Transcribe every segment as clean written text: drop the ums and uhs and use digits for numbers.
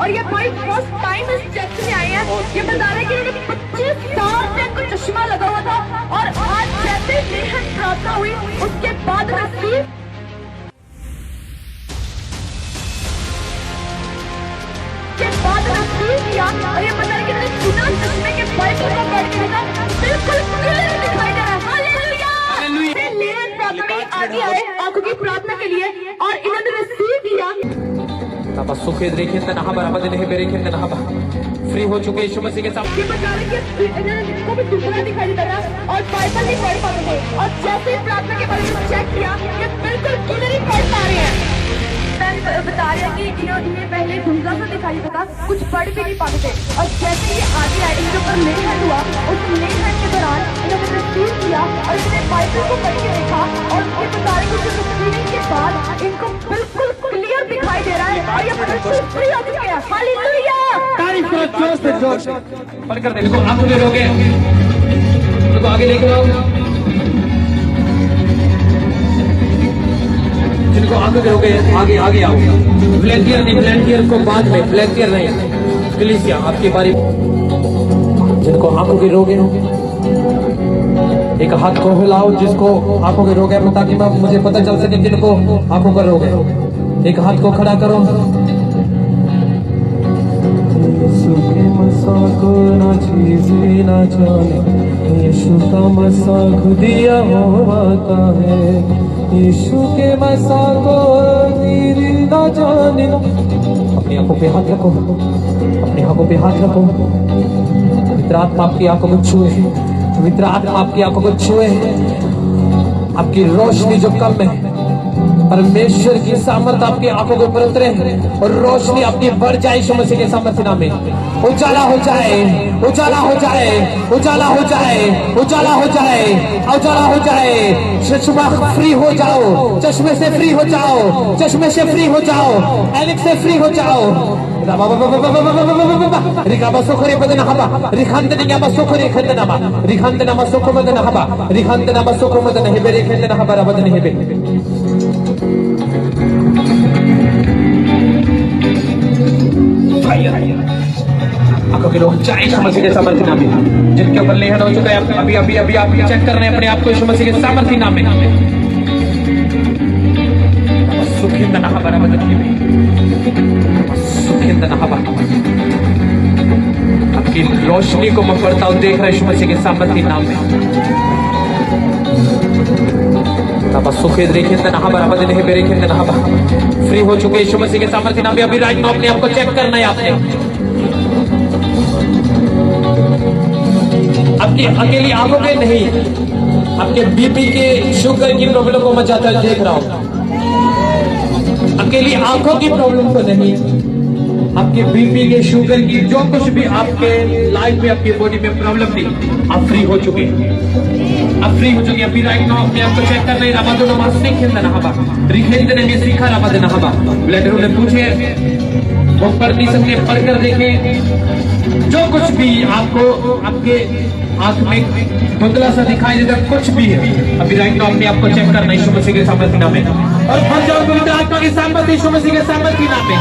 और ये भाई फर्स्ट टाइम इस चर्च में आए हैं। ये बता रहे हैं कि इन्होंने 25 साल से इनको चश्मा लगा हुआ था और आज जैसे निहत प्रार्थना हुई उसके बाद नसीब किया। और ये बता रहे कि इन्होंने बिना चश्मे के बाइबल को पढ़ के देखा, बिल्कुल क्लियर दिखाई दे रहा है। हालेलुया। निहत प्रार्थना में आगे आए आंखों की प्रार्थना के लिए और इन्होंने रिसीव किया। फ्री हो चुके यीशु मसीह के साथ। ये बता रहे कि इनको भी दुखड़ा दिखाई देता था और बाइबल नहीं पढ़ पाते थे और जैसे ही प्रार्थना के बारे में चेक किया ये बिल्कुल क्लियर ही पढ़ पा रहे हैं। बता रहे हैं कि इन्हें पहले धुंधला सा दिखाई देता था, कुछ पढ़ भी नहीं पाते थे और जैसे ये आगे आए इनके ऊपर ले हैंड हुआ, उस ले हैंड के दौरान इन्होंने रिसीव किया और इन्होंने बाइबल को पढ़ के देखा और ये बता रहे कि रिसीविंग के बाद इनको बिल्कुल क्लियर दिखाई दे रहा है और ये बिल्कुल फ्री हो चुके हैं। हालेलुया। तारीफ करो जोर से जोर से। पढ़ कर देखो आप मुझे रोगे उनको आगे लेके आओ। जिनको आगे रोगे आगे आगे आओ। वॉलंटियर नहीं, वॉलंटियर को बाद में, वॉलंटियर नहीं, कलीसिया आपकी बारी। जिनको आंखों के रोग हैं एक हाथ को हिलाओ जिसको आंखों के रोग है ताकि मुझे पता चल सके जिनको आंखों का रोग है। एक हाथ को खड़ा करो। यीशु के मसाक ना चीज़ें ना जाने, यीशु का मसाक दिया होता है। यीशु के मसाक तेरी ना जाने। अपनी आंखों पे हाथ रखो, अपनी आंखों पे हाथ रखो। पवित्र आत्मा आपकी आंखों को छुए, पवित्र आत्मा आपकी आंखों को छुए। आपकी रोशनी जो कम है, परमेश्वर की सामर्थ्य आपकी आंखों के ऊपर उतरे और रोशनी अपनी बढ़ जाए। यीशु मसीह के सामर्थ्य नाम में उजाला हो जाए, उजाला हो जाए, उजाला हो जाए, उजाला हो जाए, उजाला हो जाए। चश्मा फ्री हो जाओ, चश्मे से फ्री हो जाओ, चश्मे से फ्री हो जाओ, एलिक से फ्री हो जाओ। रिकाबा सोखरे बदन हबा, रिखांदन याबा सोखरे खंदन हबा, रिखांदन हबा सोखो बदन हबा, रिखांदन हबा सोखो बदन हेबे, रिखांदन हबा बदन हेबे। आंखों के लोग चाहे यीशु मसीह के सामर्थ्य नाम में, जिनके ऊपर लेहन हो चुका है अभी अभी अभी आप चेक कर रहे हैं अपने आप को यीशु मसीह के सामर्थ्य नाम में। सुखिंद नहबा बदन हेबे, सुखिंद नहबा। आपकी रोशनी को मैं पढ़ता हूँ, देख रहा यीशु मसीह के सामर्थ्य नाम में। फ्री हो चुके यीशु मसीह के सामर्थ्य नाम में। अभी राइट नाउ अपने आप को चेक करना है आपने। आपकी अकेली आंखों के नहीं, आपके बीपी के शुगर की प्रॉब्लम को मैं ज्यादा देख रहा हूँ। अकेली आंखों की प्रॉब्लम को नहीं, आपके बीपी के शुगर की जो कुछ भी आपके लाइफ में आपकी बॉडी में प्रॉब्लम थी, आप फ्री हो चुके हैं, आप फ्री हो चुके हैं। अभी राइट नाउ अपने आप को चेक कर रहे हैं। रमादो नमाज सीखेंदा नहबा, रिखेंदा ने सीखा रमादो नहबा। ब्लडरों ने पूछे वो पढ़ नहीं सकते, पढ़कर देखें। जो कुछ भी आपको आपके आंख में धुंधला सा दिखाई देता कुछ भी है, अभी राइट नाउ अपने आप को चेक करना यीशु मसीह के सामर्थ्य नाम में और भर जाओ पवित्र आत्मा के सामर्थ्य यीशु मसीह के सामर्थ्य नाम में।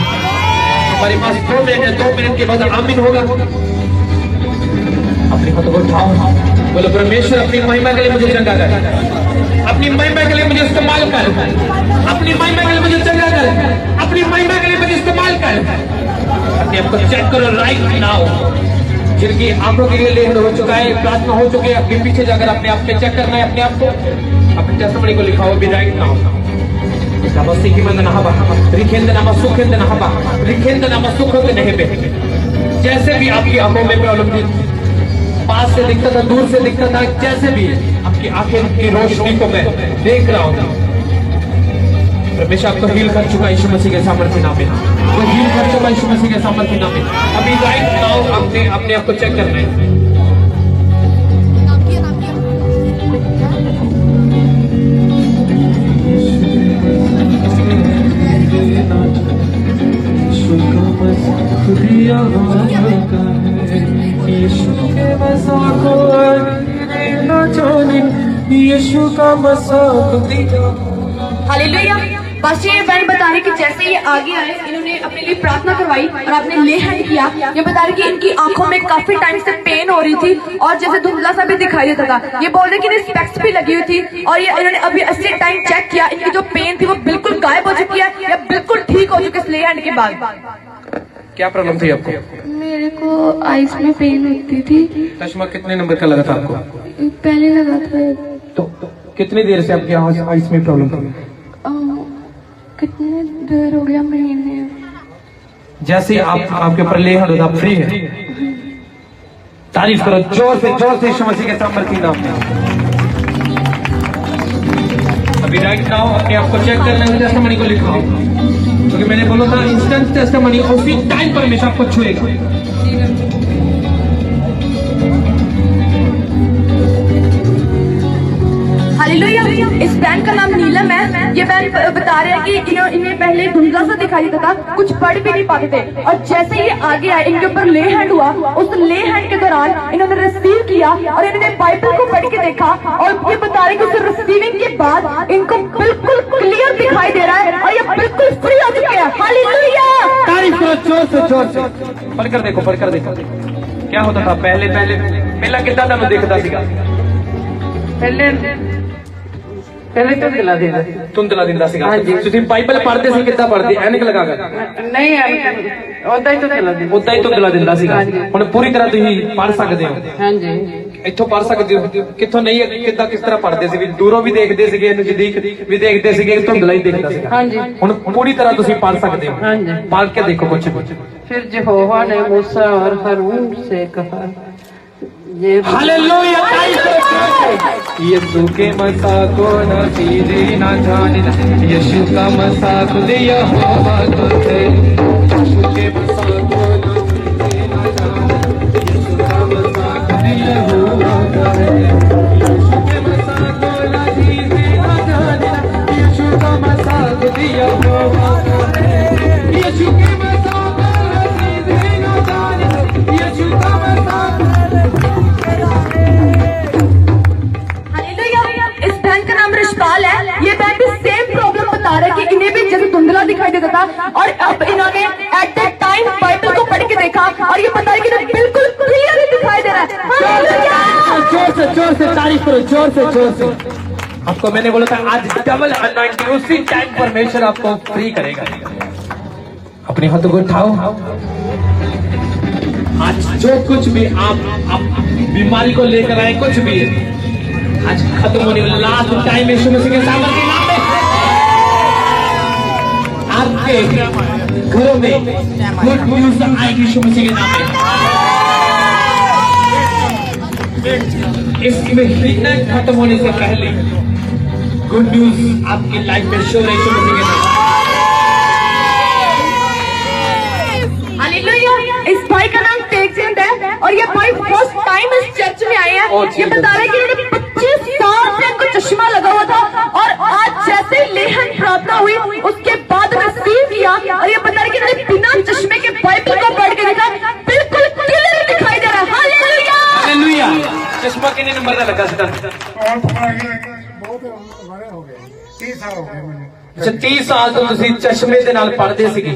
हमारे पास 2 मिनट है, 2 मिनट के बाद आमीन होगा। अपने हाथों को उठाओ, बोलो परमेश्वर अपनी महिमा के लिए मुझे चंगा कर, अपनी महिमा के लिए मुझे इस्तेमाल कर, अपनी महिमा के लिए मुझे चंगा कर, अपनी महिमा के लिए मुझे इस्तेमाल कर। अपने आपको चेक करो राइट नाउ। जिनकी आंखों के लिए लेहन हो चुका है, प्रार्थना हो चुकी है, आपके पीछे जाकर अपने आप पे चेक करना है अपने आप को। अपने टेस्टिमनी को लिखाओ अभी राइट नाउ। जैसे भी आपकी आंखों में प्रॉब्लम थी, पास से दिखता था, दूर से दिखता था, जैसे भी आपकी आंखें की रोशनी को मैं देख रहा हूँ, परमेश्वर आपको हील कर चुका यीशु मसीह के सामर्थ्य नाम में, तो हील कर चुका यीशु मसीह के सामर्थ्य नाम में। अभी राइट नाउ अपने आप को चेक करना है। यीशु का मसाक दिया। हालेलुया। पास्टर ये बहन बता रही कि जैसे ये आगे आए इन्होंने अपने लिए प्रार्थना करवाई और आपने ले हैंड किया। ये बता रही कि इनकी आंखों में काफी टाइम से पेन हो रही थी और जैसे धुंधला सा भी दिखाई देता था। ये बोल रहे कि इन्हें स्पेक्स भी लगी हुई थी और ये इन्होंने अभी 80 टाइम चेक किया, इनकी जो पेन थी वो बिल्कुल गायब हो चुकी है या बिल्कुल ठीक हो चुकी है इस ले हैंड के बाद। क्या प्रॉब्लम थी आपको? मेरे को आइस में पेन होती थी। चश्मा कितने नंबर का लगा था आपको? पहले लगा था। तो कितनी देर से आपके आइस में प्रॉब्लम थी? कितने देर हो गया, महीने। जैसे आपके ऊपर ले हैंड होता, आप फ्री है। तारीफ करो जोर से यीशु मसीह के सामर्थ के नाम में। अभी राइट नाउ अपने आप को चेक करना है, टेस्टिमनी को लिखो, क्योंकि मैंने बोला था इंस्टेंट टेस्टिमनी उसी टाइम पर हमेशा आपको छुएगा। हालेलुया। इस बहन का नाम नीलम है। ये बहन बता रहे हैं कि इन्हें पहले धुंधला सा दिखाई देता था, कुछ पढ़ भी नहीं पाते थे और जैसे ये आगे आए इनके ऊपर ले हैंड हुआ, उस ले हैंड के दौरान इन्होंने रिसीव किया और इन्होंने बाइबल को पढ़ के देखा और ये बता रहे कि उस रिसीविंग के बाद इनको बिल्कुल क्लियर दिखाई दे रहा है और ये बिल्कुल फ्री हो चुके हैं। हालेलुया। तारीफ करो जोर से पढ़कर देखो। क्या होता था पहला कितना था मैं देखता सीगा? पहले तो दिला देना ਧੁੰਦਲਾ ਦਿੰਦਾ ਸੀਗਾ। ਤੁਸੀਂ ਬਾਈਬਲ ਪੜ੍ਹਦੇ ਸੀ, ਕਿੱਦਾਂ ਪੜ੍ਹਦੇ? ਐਨਕ ਲਗਾ ਕੇ? ਨਹੀਂ ਉਦਾਂ ਹੀ ਧੁੰਦਲਾ ਦਿੰਦਾ। ਉਦਾਂ ਹੀ ਧੁੰਦਲਾ ਦਿੰਦਾ ਸੀਗਾ। ਹੁਣ ਪੂਰੀ ਤਰ੍ਹਾਂ ਤੁਸੀਂ ਪੜ੍ਹ ਸਕਦੇ ਹੋ? ਹਾਂਜੀ। ਇੱਥੋਂ ਪੜ੍ਹ ਸਕਦੇ ਹੋ? ਕਿੱਥੋਂ ਨਹੀਂ? ਕਿੱਦਾਂ ਕਿਸ ਤਰ੍ਹਾਂ ਪੜ੍ਹਦੇ ਸੀ? ਵੀ ਦੂਰੋਂ ਵੀ ਦੇਖਦੇ ਸੀਗੇ, ਨਜ਼ਦੀਕ ਵੀ ਦੇਖਦੇ ਸੀਗੇ, ਧੁੰਦਲਾ ਹੀ ਦੇਖਦਾ ਸੀਗਾ। ਹਾਂਜੀ। ਹੁਣ ਪੂਰੀ ਤਰ੍ਹਾਂ ਤੁਸੀਂ ਪੜ੍ਹ ਸਕਦੇ ਹੋ? ਹਾਂਜੀ। पढ़ के देखो कुछ। फिर यहोवा ने मूसा और हारून से कहा, ये हालेलुया। यीशु के मसाक को न सीधे न जाने, यीशु का मसाक दिया होगा तुझे। यीशु के मसाक को न सीधे न जाने, यीशु का मसाक दिया होगा तुझे। यीशु के मसाक को न सीधे न जाने, यीशु का मसाक दिया होगा तुझे। यीशु के मसाक को न सीधे न जाने, यीशु का मसाक। इस बहन का नाम रिशपाल है। ये बहन भी सेम प्रॉब्लम बता रहे हैं कि इन्हें भी जैसे धुंधला दिखाई देता था और अब इन्होंने एट दैट टाइम बाइबल को पढ़ के देखा और ये बता रहे कि इन्हें बिल्कुल क्लियर दिखाई दे रहा है। हालेलुया। जोर से तारीफ करो, जोर से। आपको मैंने बोला था आज डबल अनॉइंटिंग उसी टाइम परमेश्वर आपको फ्री करेगा। अपने हाथों को उठाओ। आज जो कुछ भी आप बीमारी को लेकर आए, कुछ भी आज खत्म होने वाला लास्ट टाइम यीशु मसीह के सामर्थ के नाम में आपके घरों में गुड न्यूज आएगी यीशु मसीह के नाम में। इस महीने खत्म होने से पहले गुड न्यूज आपकी लाइफ में शो है यीशु मसीह के नाम। हालेलुया। इस भाई का नाम तेगचंद है और ये भाई फर्स्ट टाइम इस चर्च में आए हैं। ये बता रहे हैं कि इन्होंने 25 साल से इनको चश्मा लगा हुआ था और आज जैसे लेहन प्रार्थना हुई उसके बाद रिसीव किया और ये बता रहे कि इन्होंने बिना चश्मे के बाइबल को पढ़ के देखा, बिल्कुल क्लियर दिखाई दे रहा है। हालेलुया। हालेलुया। चश्मा कितने नंबर का लगा सीधा? अच्छा 30 ਸਾਲ ਤੋਂ ਤੁਸੀਂ ਚਸ਼ਮੇ ਦੇ ਨਾਲ ਪੜ੍ਹਦੇ ਸੀਗੇ।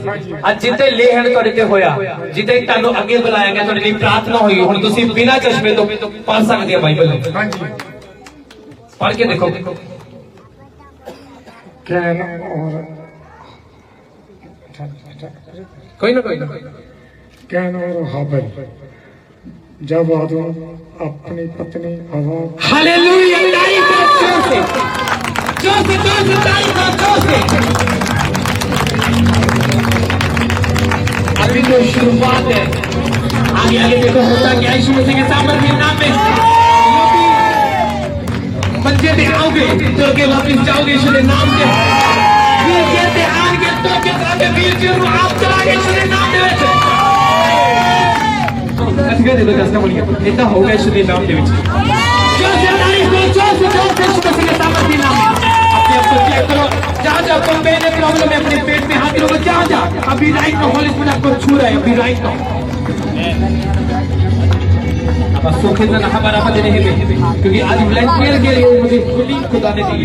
ਅੱਜ ਜਿੱਤੇ ਲੇਹਣ ਤੁਹਾਡੇ ਤੇ ਹੋਇਆ, ਜਿੱਤੇ ਤੁਹਾਨੂੰ ਅੱਗੇ ਬੁਲਾਇਆ ਗਿਆ, ਤੁਹਾਡੇ ਲਈ ਪ੍ਰਾਰਥਨਾ ਹੋਈ, ਹੁਣ ਤੁਸੀਂ ਬਿਨਾਂ ਚਸ਼ਮੇ ਤੋਂ ਪੜ੍ਹ ਸਕਦੇ ਆ ਬਾਈਬਲ। ਹਾਂਜੀ पढ़ के देखो। कैन और कोई ना कैन और हाबिल जब आदम अपनी पत्नी हवा। हालेलुया। तारीफ करो जोर से तारीफ करो जोर से। अभी तो शुरुआत है, आगे देखो होता क्या यीशु मसीह के सामर्थ के नाम में। बच्चे पे आओगे तो के वापिस जाओगे यीशु के नाम से। वीर के आगे तो के आगे वीर के आप चलागे यीशु के नाम में। कसके दे दो कसका बोलिए इतना होगा यीशु के नाम में। जो से तारीफ करो, जो से यीशु मसीह के सामर्थ के नाम में। अपने आप को चेक करो, जहाँ बम्बे में प्रॉब्लम है अपने पेट में हाथ रखो, जहाँ अभी राइट में होली स्पिरिट आपको छू रहा है, अभी राइट में। आपका सुख इतना हमारा मत नहीं है, क्योंकि आज वॉलंटियर के लिए मुझे खुली खुदा ने दी।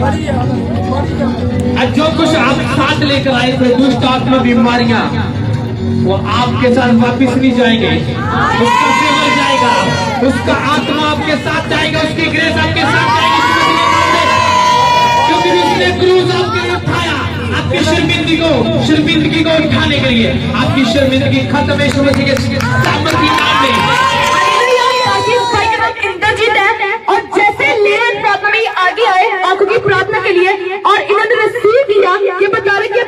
आज जो कुछ आप साथ लेकर आए थे दुष्ट आत्मा बीमारियां, वो आपके साथ वापिस नहीं जाएंगे, उसका फेवर जाएगा, उसका आत्मा आपके साथ जाएगा, उसकी ग्रेस आपके साथ जाएगी, क्योंकि उसने क्रूज आपके लिए उठाया आपकी शर्मिंदगी को उठाने के लिए। आपकी शर्मिंदगी खत्म है यीशु मसीह के सामर्थी नाम में। इंद्रजीत है, और जैसे लेन प्रार्थना में आगे आए आंखों की प्रार्थना के लिए, और इन्होंने रिसीव किया, ये बता रहे कि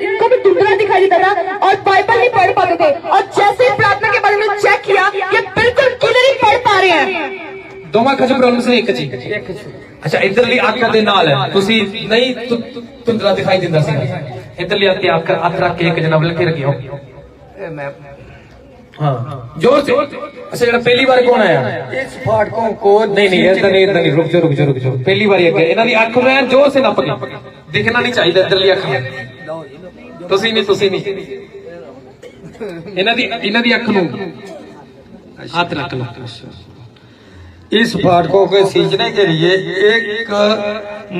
इनको भी धुंधला दिखाई देता था और बाइबल नहीं पढ़ पाते थे, और जैसे प्रार्थना के बारे में चेक किया, ये बिल्कुल क्लियर ही पढ़ पा रहे हैं। दोवां खच प्रॉब्लम से एक जी। अच्छा, इधरली आंखों दे नाल है तुसी नहीं धुंधला दिखाई दिंदा सी, इधरली आंखें आकर हाथ रख के एक जनाब लखे रखियो। हाँ जोर से। अच्छा, जरा पहली बार कौन आया इस फाटकों को नहीं इधर नहीं रुक जाओ पहली बार इन्हां दी अख में जोर से नप के दिखना नहीं चाहिए इधरली अख तुसी नहीं इन्हां दी अख नूं हाथ रख लो। इस फाटकों को सींचने के लिए एक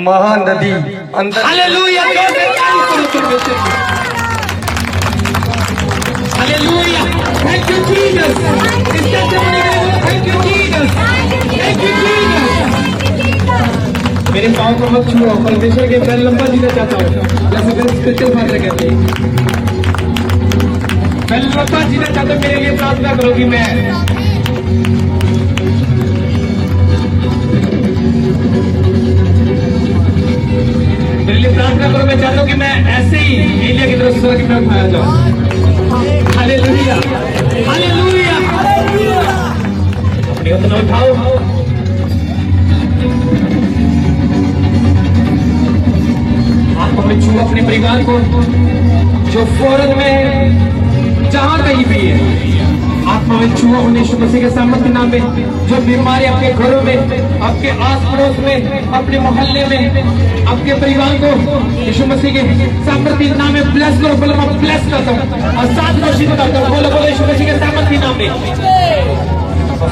महानदी अंदर। Hallelujah, hallelujah, thank you Jesus, thank you Jesus, thank you Jesus. मेरे पाँव को मत छुओ, परमेश्वर के पैर लंबा जीना चाहता हूँ, जैसे मेरे स्पिरिचुअल फादर कहते हैं, मैं लंबा जीना चाहता हूँ, मेरे लिए प्रार्थना करोगी। मैं मेरे लिए प्रार्थना करो। मैं चाहता हूँ कि मैं ऐसे ही एलिया की तरफ स्वर्ग में उठाया जाऊँ। हालेलुया, हालेलुया, अपनी उतना उठाओ। आप अपने छू अपने परिवार को, जो फौरन में जहां कहीं भी है, आत्मा में छुआ उन्हें यीशु मसीह के सामर्थ्य नाम में। जो बीमारी आपके घरों में, आपके आस पड़ोस में, अपने मोहल्ले में, आपके परिवार को यीशु मसीह के सामर्थ्य नाम में ब्लेस करो। बोलो मैं ब्लेस करता हूँ और साथ रोशनी बताता हूँ। बोलो बोलो यीशु मसीह के सामर्थ्य नाम में।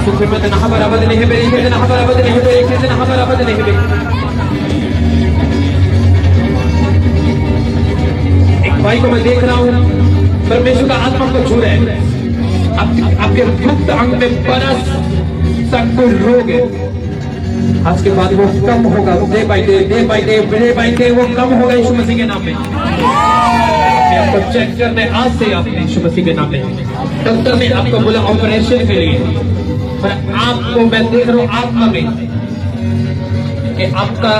सुख में ना बराबर नहीं है मेरे, ना बराबर नहीं है मेरे, ना बराबर नहीं है मेरे। एक भाई को मैं देख रहा हूँ, परमेश्वर का आत्मा को छू रहा है। आपके गुप्त अंग में बरस सा कोई रोग है, आज के बाद वो कम होगा। डे बाय डे वो कम होगा यीशु मसीह के नाम में। आपको चेक करने आज से आपने यीशु मसीह के नाम में। डॉक्टर ने आपको बोला ऑपरेशन के लिए, पर आपको मैं देख रहा हूँ आत्मा में कि आपका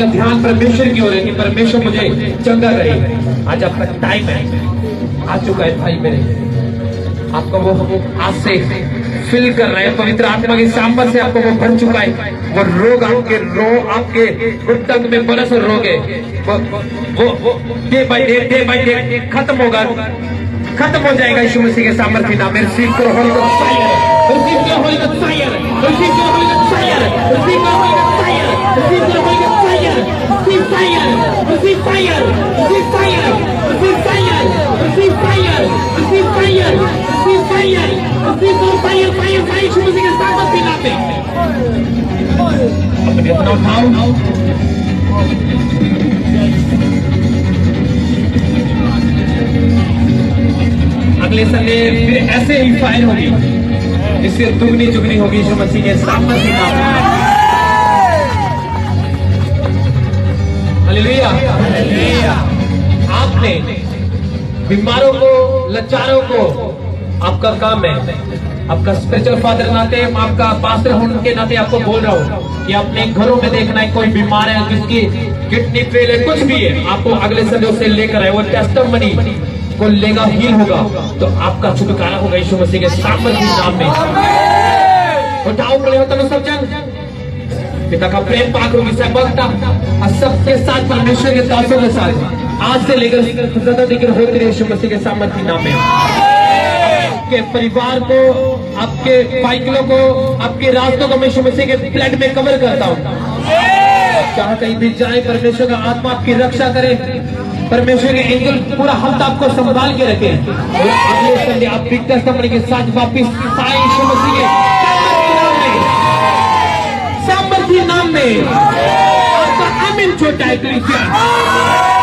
ध्यान परमेश्वर की ओर है कि परमेश्वर मुझे चंगा करे। आज आपका टाइम है, आ चुका है भाई मेरे। आपको वो आज से फिल कर रहे हैं पवित्र आत्मा की सामर्थ से, आपको वो भर चुका है। वो रोग आपके गुप्तंग में बरस रोग है, वो डे बाय डे खत्म होगा, खत्म हो जाएगा यीशु मसीह के सामर्थ्य नाम में। रिसीव करो होली गॉड फायर, रिसीव करो होली गॉड फायर, रिसीव करो होली गॉड फायर, रिसीव करो होली गॉड फायर, रिसीव करो Holi God fire, receive fire, receive fire, receive fire, receive fire, receive fire, receive fire, receive fire, receive करो फायर, फायर, फायर यीशु मसीह के सामर्थ्य नाम में। अपने अपना उठाओ। अगले संडे फिर ऐसे ही फायर होगी, इससे दुगनी चुगनी होगी यीशु मसीह के सामर्थ्य नाम में। Hallelujah, hallelujah. आपने बीमारों को, लाचारों को, आपका काम है, आपका स्पिरिचुअल फादर नाते, आपका पास्टर होने के नाते आपको बोल रहा हूँ कि अपने घरों में देखना है कोई बीमार है, जिसकी किडनी फेल है, कुछ भी है, आपको अगले संडे से लेकर आए। वो टेस्टिमनी को लेगा, हील होगा, तो आपका छुटकारा होगा यीशु मसीह के सामर्थ्य नाम में। उठाओ खड़े हो तुम सब जन। पिता का प्रेम पाक रूप से बगता और सबके साथ परमेश्वर के दासों के साथ आज से लेकर ज्यादा दिक्कत होती रहे यीशु मसीह के सामर्थ्य नाम में। आपके परिवार को, आपके साइकिलों को, आपके रास्तों को मैं यीशु मसीह के ब्लड में कवर करता हूँ। चाहे कहीं भी जाए, परमेश्वर का आत्मा आपकी रक्षा करे, परमेश्वर के एंजल पूरा हफ्ता आपको संभाल के रखे और अगले संडे आप बिग टेस्टमनी के साथ वापिस साईं यीशु मसीह के सामर्थी नाम में आपका आमीन छोटा है क्रिश्चियन।